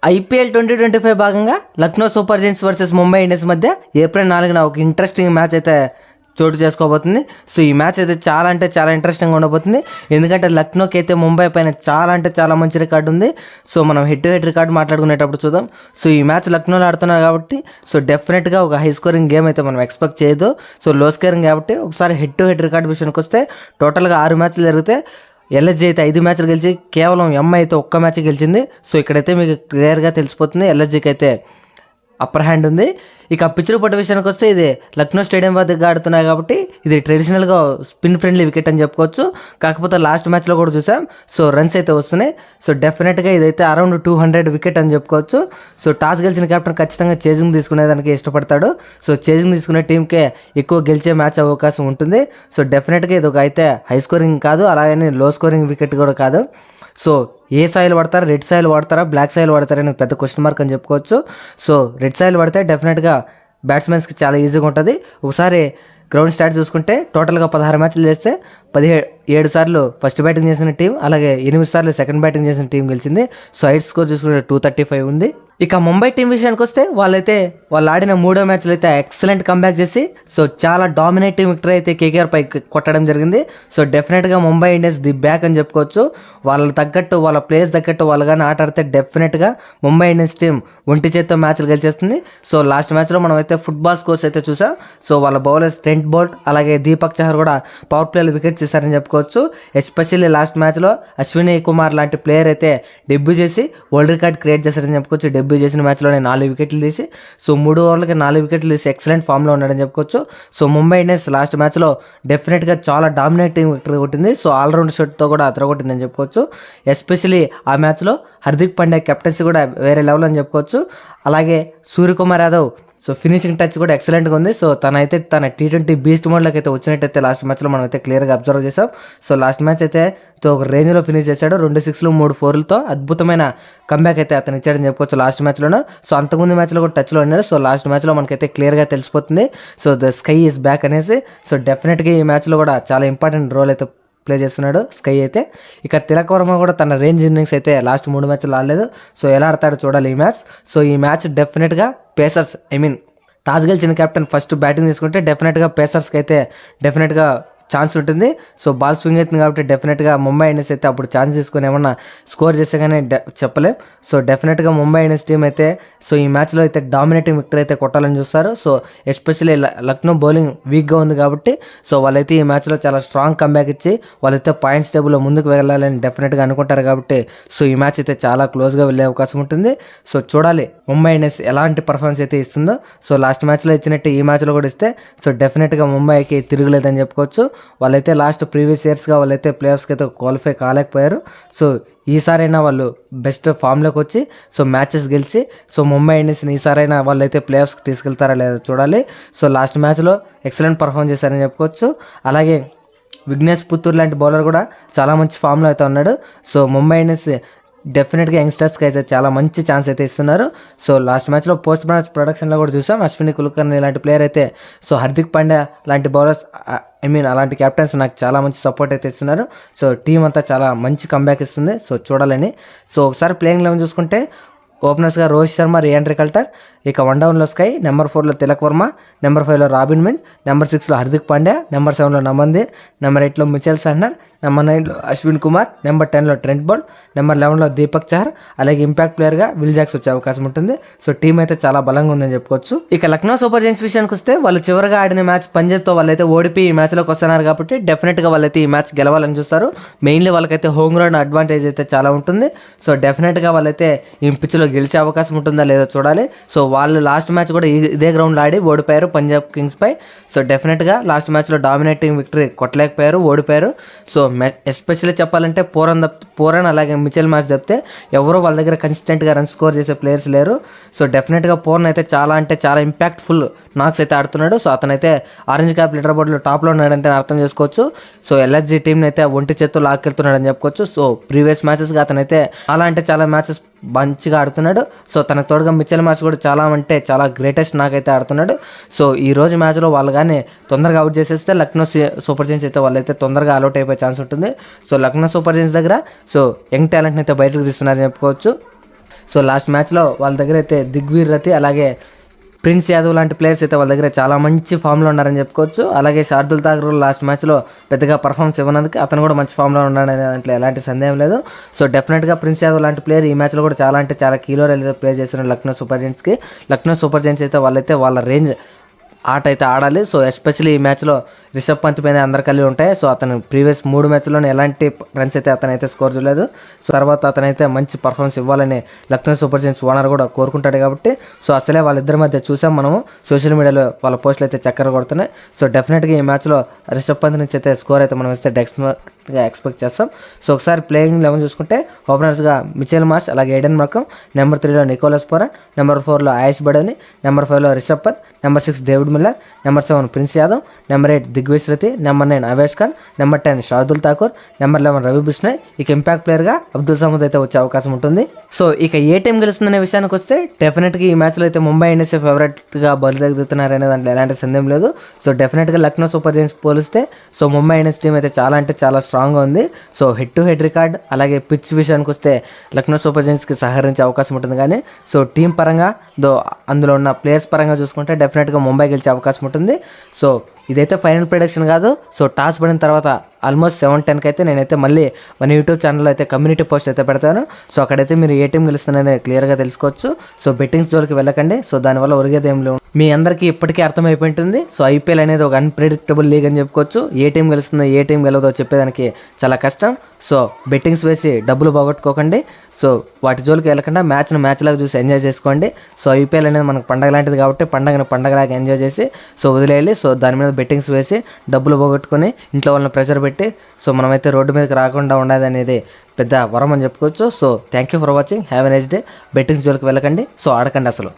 IPL 2025 భాగంగా Lucknow super Giants versus Mumbai Indians మధ్య April 4న ఒక ఇంట్రెస్టింగ్ మ్యాచ్ అయితే చోటు చేసుకోబోతుంది. సో ఈ మ్యాచ్ అయితే చాలా అంటే చాలా ఇంట్రెస్టింగ్గా ఉండబోతుంది. ఎందుకంటే లక్నోకి అయితే ముంబై పైన చాలా అంటే చాలా మంచి రికార్డు ఉంది. సో మనం హెడ్ టు హెడ్ రికార్డు మాట్లాడుకునేటప్పుడు చూద్దాం. సో ఈ మ్యాచ్ లక్నోలో ఆడుతున్నారు కాబట్టి సో డెఫినెట్గా ఒక హై స్కోరింగ్ గేమ్ అయితే మనం ఎక్స్పెక్ట్ చేయదు. సో లో స్కోరింగ్ కాబట్టి ఒకసారి హెడ్ టు హెడ్ రికార్డు విషయానికి వస్తే టోటల్గా 6 మ్యాచ్లు జరిగితే ఎల్ఎస్జీ అయితే 5 మ్యాచ్లు గెలిచి కేవలం ఎంఐ అయితే ఒక్క మ్యాచ్ గెలిచింది. సో ఇక్కడైతే మీకు క్లియర్గా తెలిసిపోతుంది ఎల్ఎస్జీకి అయితే అప్పర్ హ్యాండ్ ఉంది. ఇక పిచ్చుల పట్టు విషయానికి వస్తే ఇది లక్నో స్టేడియం వద్దగా ఆడుతున్నాయి కాబట్టి ఇది ట్రెడిషనల్గా స్పిన్ ఫ్రెండ్లీ వికెట్ అని చెప్పుకోవచ్చు. కాకపోతే లాస్ట్ మ్యాచ్లో కూడా చూసాం సో రన్స్ అయితే వస్తున్నాయి. సో డెఫినెట్గా ఇదైతే అరౌండ్ 200 వికెట్ అని చెప్పుకోవచ్చు. సో టాస్ గెలిచిన కెప్టెన్ ఖచ్చితంగా చేజింగ్ తీసుకునేదానికి ఇష్టపడతాడు. సో చేజింగ్ తీసుకునే టీంకే ఎక్కువ గెలిచే మ్యాచ్ అవకాశం ఉంటుంది. సో డెఫినెట్గా ఇది ఒక అయితే హై స్కోరింగ్ కాదు, అలాగని లో స్కోరింగ్ వికెట్ కూడా కాదు. సో ఏ సాయిల్ వాడతారా, రెడ్ సాయిల్ వాడతారా, బ్లాక్ సాయిల్ వాడతారా అనేది పెద్ద క్వశ్చన్ మార్క్ అని చెప్పుకోవచ్చు. సో రెడ్ సాయిల్ వాడితే డెఫినెట్గా బ్యాట్స్మెన్స్కి చాలా ఈజీగా ఉంటుంది. ఒకసారి గ్రౌండ్ స్టాట్ చూసుకుంటే టోటల్గా 16 మ్యాచ్లు చేస్తే 17 సార్లు ఫస్ట్ బ్యాటింగ్ చేసిన టీం, అలాగే 8 సార్లు సెకండ్ బ్యాటింగ్ చేసిన టీం గెలిచింది. సో హైట్ స్కోర్ చూసుకుంటే 235 ఉంది. ఇక ముంబై టీం విషయానికి వస్తే వాళ్ళు ఆడిన 3వ మ్యాచ్లో అయితే ఎక్సలెంట్ కంబ్యాక్ చేసి సో చాలా డామినేటింగ్ విక్టరీ అయితే కేకేఆర్ పై కొట్టడం జరిగింది. సో డెఫినెట్గా ముంబై ఇండియన్స్ ది బ్యాక్ అని చెప్పుకోవచ్చు. వాళ్ళకి తగ్గట్టు వాళ్ళ ప్లేయర్స్ తగ్గట్టు వాళ్ళు కానీ ఆట ఆడితే డెఫినెట్గా ముంబై ఇండియన్స్ టీం ఒంటి చేత్తో మ్యాచ్లు గెలిచేస్తుంది. సో లాస్ట్ మ్యాచ్లో మనం అయితే ఫుట్బాల్ స్కోర్స్ అయితే చూసాం. సో వాళ్ళ బౌలర్స్ ట్రెంట్ బోల్ట్ అలాగే దీపక్ చహర్ కూడా పవర్ ప్లేలో వికెట్స్ ఇస్తారని చెప్పుకోవచ్చు. ఎస్పెషల్లీ లాస్ట్ మ్యాచ్లో అశ్విని కుమార్ లాంటి ప్లేయర్ అయితే డెబ్యూ చేసి వరల్డ్ రికార్డ్ క్రియేట్ చేశారని చెప్పుకోవచ్చు. డెబ్యూ చేసిన మ్యాచ్లోనే 4 వికెట్లు తీసి సో 3 ఓవర్లకి 4 వికెట్లు తీసి ఎక్సలెంట్ ఫామ్లో ఉన్నాడని చెప్పుకోవచ్చు. సో ముంబై ఇండియన్స్ లాస్ట్ మ్యాచ్లో డెఫినెట్గా చాలా డామినేటింగ్ విక్టరీ కొట్టింది. సో ఆల్రౌండ్ షాట్తో కూడా అదరగొట్టిందని చెప్పుకోవచ్చు. ఎస్పెషలీ ఆ మ్యాచ్లో హార్దిక్ పాండ్యా కెప్టెన్సీ కూడా వేరే లెవెల్ అని చెప్పుకోవచ్చు. అలాగే Suryakumar Yadav so finishing touch కూడా ఎక్సలెంట్గా ఉంది. సో తన T20 బీస్ట్ మోడ్లోకి అయితే వచ్చినట్టయితే లాస్ట్ మ్యాచ్లో మనం అయితే క్లియర్గా అబ్జర్వ్ చేసాం. సో లాస్ట్ మ్యాచ్ అయితే ఒక రేంజ్లో ఫినిష్ చేశాడు. 2 6లు 3 4లతో అద్భుతమైన కంబ్యాక్ అయితే అతను ఇచ్చాడని చెప్పుకోవచ్చు లాస్ట్ మ్యాచ్లోనూ. సో అంతకుముందు మ్యాచ్లో కూడా టచ్లో ఉన్నాడు. సో లాస్ట్ మ్యాచ్లో మనకైతే క్లియర్గా తెలిసిపోతుంది so the sky is back అనేసి. సో డెఫినెట్గా ఈ మ్యాచ్లో కూడా చాలా ఇంపార్టెంట్ రోల్ అయితే ప్లే చేస్తున్నాడు స్కై అయితే. ఇక తిలక్ వర్మ కూడా తన రేంజ్ ఇన్నింగ్స్ అయితే లాస్ట్ 3 మ్యాచ్లు ఆడలేదు. సో ఎలా ఆడతాడో చూడాలి ఈ మ్యాచ్. సో ఈ మ్యాచ్ డెఫినెట్గా పేసర్స్ టాస్ గెలిచిన కెప్టెన్ ఫస్ట్ బ్యాటింగ్ తీసుకుంటే డెఫినెట్గా పేసర్స్కి అయితే డెఫినెట్గా ఛాన్స్ ఉంటుంది. సో బాల్ స్వింగ్ అవుతుంది కాబట్టి డెఫినెట్గా ముంబై ఇండియన్స్ అయితే అప్పుడు ఛాన్స్ తీసుకుని ఏమన్నా స్కోర్ చేస్తే కానీ చెప్పలేం. సో డెఫినెట్గా ముంబై ఇండియన్స్ టీం అయితే సో ఈ మ్యాచ్లో అయితే డామినేటింగ్ విక్టరీ అయితే కొట్టాలని చూస్తారు. సో ఎస్పెషల్లీ లక్నో బౌలింగ్ వీక్గా ఉంది కాబట్టి సో వాళ్ళైతే ఈ మ్యాచ్లో చాలా స్ట్రాంగ్ కంబ్యాక్ ఇచ్చి వాళ్ళైతే పాయింట్స్ టేబుల్లో ముందుకు వెళ్ళాలని డెఫినెట్గా అనుకుంటారు కాబట్టి సో ఈ మ్యాచ్ అయితే చాలా క్లోజ్గా వెళ్ళే అవకాశం ఉంటుంది. సో చూడాలి ముంబై ఇండియన్స్ ఎలాంటి పర్ఫార్మెన్స్ అయితే ఇస్తుందో. సో లాస్ట్ మ్యాచ్లో ఇచ్చినట్టు ఈ మ్యాచ్లో కూడా ఇస్తే సో డెఫినెట్గా ముంబైకి తిరగలేదని చెప్పుకోవచ్చు. వాళ్ళైతే లాస్ట్ ప్రీవియస్ ఇయర్స్గా వాళ్ళైతే ప్లేయర్స్కి అయితే క్వాలిఫై కాలేకపోయారు. సో ఈసారైనా వాళ్ళు బెస్ట్ ఫామ్లోకి వచ్చి సో మ్యాచెస్ గెలిచి సో ముంబై ఇండియన్స్ని ఈసారైనా వాళ్ళైతే ప్లేయర్స్కి తీసుకెళ్తారా లేదో చూడాలి. సో లాస్ట్ మ్యాచ్లో ఎక్సలెంట్ పర్ఫామ్ చేశారని చెప్పుకోవచ్చు. అలాగే విఘ్నేష్ పుత్తూర్ లాంటి బౌలర్ కూడా చాలా మంచి ఫామ్లో అయితే ఉన్నాడు. సో ముంబై ఇండియన్స్ డెఫినెట్గా యంగ్స్టర్స్కి అయితే చాలా మంచి ఛాన్స్ అయితే ఇస్తున్నారు. సో లాస్ట్ మ్యాచ్లో పోస్ట్ మ్యాచ్ ప్రొడక్షన్లో కూడా చూసాం అశ్విని కుల్కర్ని లాంటి ప్లేయర్ అయితే సో హార్దిక్ పాండ్యా లాంటి బౌలర్స్ అలాంటి క్యాప్టెన్స్ నాకు చాలా మంచి సపోర్ట్ అయితే ఇస్తున్నారు. సో టీం అంతా చాలా మంచి కంబ్యాక్ ఇస్తుంది. సో చూడాలని. సో ఒకసారి ప్లేయింగ్ 11 చూసుకుంటే ఓపెనర్స్గా రోహిత్ శర్మ, రియాండ్రీ కల్టర్, ఇక 1 డౌన్లో స్కై, నెంబర్ 4లో తిలక్ వర్మ, నెంబర్ 5లో రాబిన్ మిన్స్, నెంబర్ 6లో హార్దిక్ పాండ్యా, నెంబర్ 7లో నమందీర్, నెంబర్ 8లో మిచెల్ సాంట్నర్, నెంబర్ 9లో అశ్విన్ కుమార్, నెంబర్ 10లో ట్రెంట్ బోల్ట్, నెంబర్ 11లో దీపక్ చహర్, అలాగే ఇంపాక్ట్ ప్లేయర్గా విల్ జాక్స్ వచ్చే అవకాశం ఉంటుంది. సో టీం అయితే చాలా బలంగా ఉందని చెప్పుకోవచ్చు. ఇక లక్నో సూపర్ జైంట్స్ విషయానికి వస్తే వాళ్ళు చివరిగా ఆడిన మ్యాచ్ పంజాబ్తో వాళ్ళైతే ఓడిపి ఈ మ్యాచ్లోకి వస్తున్నారు కాబట్టి డెఫినెట్గా వాళ్ళైతే ఈ మ్యాచ్ గెలవాలని చూస్తారు. మెయిన్లీ వాళ్ళకైతే హోమ్ గ్రౌండ్ అడ్వాంటేజ్ అయితే చాలా ఉంటుంది. సో డెఫినెట్గా వాళ్ళైతే ఈ పిచ్లో గెలిచే అవకాశం ఉంటుందా లేదో చూడాలి. సో వాళ్ళు లాస్ట్ మ్యాచ్ కూడా ఇదే గ్రౌండ్లో ఆడి ఓడిపోయారు పంజాబ్ కింగ్స్ పై. సో డెఫినెట్గా లాస్ట్ మ్యాచ్లో డామినేటింగ్ విక్టరీ కొట్టలేకపోయారు, ఓడిపోయారు. సో ఎస్పెషల్లీ చెప్పాలంటే పోరన్ అలాగే మిచెల్ మ్యాచ్ చెప్తే ఎవరో వాళ్ళ దగ్గర కన్సిస్టెంట్గా రన్ స్కోర్ చేసే ప్లేయర్స్ లేరు. సో డెఫినెట్గా పోరన్ అయితే చాలా అంటే చాలా ఇంపాక్ట్ఫుల్ నాక్స్ అయితే ఆడుతున్నాడు. సో అతనైతే ఆరెంజ్ క్యాప్ లీడర్ బోర్డులో టాప్లో ఉన్నాడంటే అర్థం చేసుకోవచ్చు. సో ఎల్ఎస్జీ టీంని అయితే ఒంటి చేత్తో లాక్కెళ్తున్నాడని చెప్పుకోవచ్చు. సో ప్రీవియస్ మ్యాచెస్గా అతనైతే చాలా అంటే చాలా మ్యాచెస్ మంచిగా ఆడుతున్నాడు. సో తనకు తోడుగా మిచెల్ మ్యాచ్ కూడా చాలా అంటే చాలా గ్రేటెస్ట్ నాకైతే ఆడుతున్నాడు. సో ఈ రోజు మ్యాచ్లో వాళ్ళు కానీ తొందరగా అవుట్ చేసేస్తే లక్నో సూపర్ జైంట్స్ అయితే వాళ్ళైతే తొందరగా అవుట్ అయిపోయే ఛాన్స్ ఉంటుంది. సో లక్నో సూపర్ జైంట్స్ దగ్గర సో యంగ్ టాలెంట్ని అయితే బయటకు తీస్తున్నారని చెప్పుకోవచ్చు. సో లాస్ట్ మ్యాచ్లో వాళ్ళ దగ్గర అయితే దిగ్వీర్ రతి అలాగే ప్రిన్స్ యాదవ్ లాంటి ప్లేయర్స్ అయితే వాళ్ళ దగ్గర చాలా మంచి ఫామ్లో ఉన్నారని చెప్పుకోవచ్చు. అలాగే శార్దుల్ ఠాకూర్ లాస్ట్ మ్యాచ్లో పెద్దగా పర్ఫార్మెన్స్ ఇవ్వనందుకు అతను కూడా మంచి ఫామ్లో ఉన్నాడనే దాంట్లో ఎలాంటి సందేహం లేదు. సో డెఫినెట్గా ప్రిన్స్ యాదవ్ లాంటి ప్లేయర్ ఈ మ్యాచ్లో కూడా చాలా అంటే చాలా కీ రోల్ అయితే ప్లే చేస్తున్నారు లక్నో సూపర్ జెయింట్స్కి. లక్నో సూపర్ జెయింట్స్ అయితే వాళ్ళైతే వాళ్ళ రేంజ్ ఆట అయితే ఆడాలి. సో ఎస్పెషల్లీ ఈ మ్యాచ్లో రిషబ్ పంత్ పైన అందరి కలిగి ఉంటాయి. సో అతను ప్రీవియస్ 3 మ్యాచ్ల్లోనే ఎలాంటి రన్స్ అయితే అతనైతే స్కోర్ చేయలేదు. సో తర్వాత అతనైతే మంచి పర్ఫార్మెన్స్ ఇవ్వాలని లక్నో సూపర్ జెయింట్స్ ఓనర్ కూడా కోరుకుంటాడు కాబట్టి సో అసలే వాళ్ళిద్దరి మధ్య చూసాం మనము సోషల్ మీడియాలో వాళ్ళ పోస్టులు అయితే చక్కర కొడుతున్నాయి. సో డెఫినెట్గా ఈ మ్యాచ్లో రిషబ్ పంత్ నుంచి అయితే స్కోర్ అయితే మనం ఇస్తే ఎక్స్పెక్ట్ చేస్తాం. సో ఒకసారి ప్లేయింగ్ 11 చూసుకుంటే ఓపెనర్స్గా మిచెల్ మార్ష్, అలాగే ఎడెన్ మర్కమ్, నెంబర్ 3లో నికోలస్ పూరన్, నెంబర్ 4లో ఆయుష్ బడోని, నెంబర్ 5లో Rishabh Pant, number 6 David Miller, number 7 Prince Yadav, number 8 Digvijay శృతి, number 9 Avesh Khan, number 10 Shardul Thakur, number 11 Ravi Bishnoi. ఇక ఇంపాక్ట్ ప్లేయర్గా అబ్దుల్ సమద్ అయితే వచ్చే అవకాశం ఉంటుంది. సో ఇక ఏ టీం గెలుస్తుందనే విషయానికి వస్తే డెఫినెట్గా ఈ మ్యాచ్లో అయితే ముంబై ఇండియన్స్ ఫేవరెట్గా బరితెగుతున్నారనే దాంట్లో ఎలాంటి సందేహం లేదు. సో డెఫినెట్గా లక్నో సూపర్ జెయింట్స్ పోలిస్తే సో ముంబై ఇండియన్స్ టీం అయితే చాలా అంటే చాలా స్ట్రాంగ్గా ఉంది. So head to head record అలాగే పిచ్ విషయానికి వస్తే లక్నో సూపర్ జెయింట్స్కి సహకరించే అవకాశం ఉంటుంది. కానీ సో టీం పరంగా అందులో ఉన్న ప్లేయర్స్ పరంగా చూసుకుంటే డెఫినెట్గా ముంబై గెలిచే అవకాశం ఉంటుంది. సో ఇదైతే ఫైనల్ ప్రెడిక్షన్ కాదు. సో టాస్ పడిన తర్వాత ఆల్మోస్ట్ 7-10కి అయితే నేనైతే మళ్ళీ మన యూట్యూబ్ ఛానల్లో అయితే కమ్యూనిటీ పోస్ట్ అయితే పెడతాను. సో అక్కడైతే మీరు ఏ టీం గెలుస్తుందనేది క్లియర్గా తెలుసుకోవచ్చు. సో బెట్టింగ్స్ జోలికి వెళ్ళకండి. సో దానివల్ల ఒరిగేది ఏం లేదు. మీ అందరికీ ఇప్పటికీ అర్థమైపోయి ఉంటుంది. సో ఐపీఎల్ అనేది ఒక అన్ప్రెడిక్టబుల్ లీగ్ అని చెప్పుకోవచ్చు. ఏ టీం గెలుస్తుందో ఏ టీం గెలవదో చెప్పేదానికి చాలా కష్టం. సో బెట్టింగ్స్ వేసి డబ్బులు పోగొట్టుకోకండి. సో వాటి జోలికి వెళ్ళకుండా మ్యాచ్ లాగా చూసి ఎంజాయ్ చేసుకోండి. సో ఐపీఎల్ అనేది మనకు పండగ లాంటిది కాబట్టి పండగలాగా ఎంజాయ్ చేసి సో వదిలేయాలి. సో దాని మీద బెట్టింగ్స్ వేసి డబ్బులు పోగొట్టుకొని ఇంట్లో వాళ్ళని ప్రెషర్ పెట్టి సో మనమైతే రోడ్డు మీదకి రాకుండా ఉండేది అనేది పెద్ద వరం అని చెప్పుకోవచ్చు. So thank you for watching. Have a nice day. Bettings జోలికి వెళ్ళకండి. సో ఆడకండి అసలు.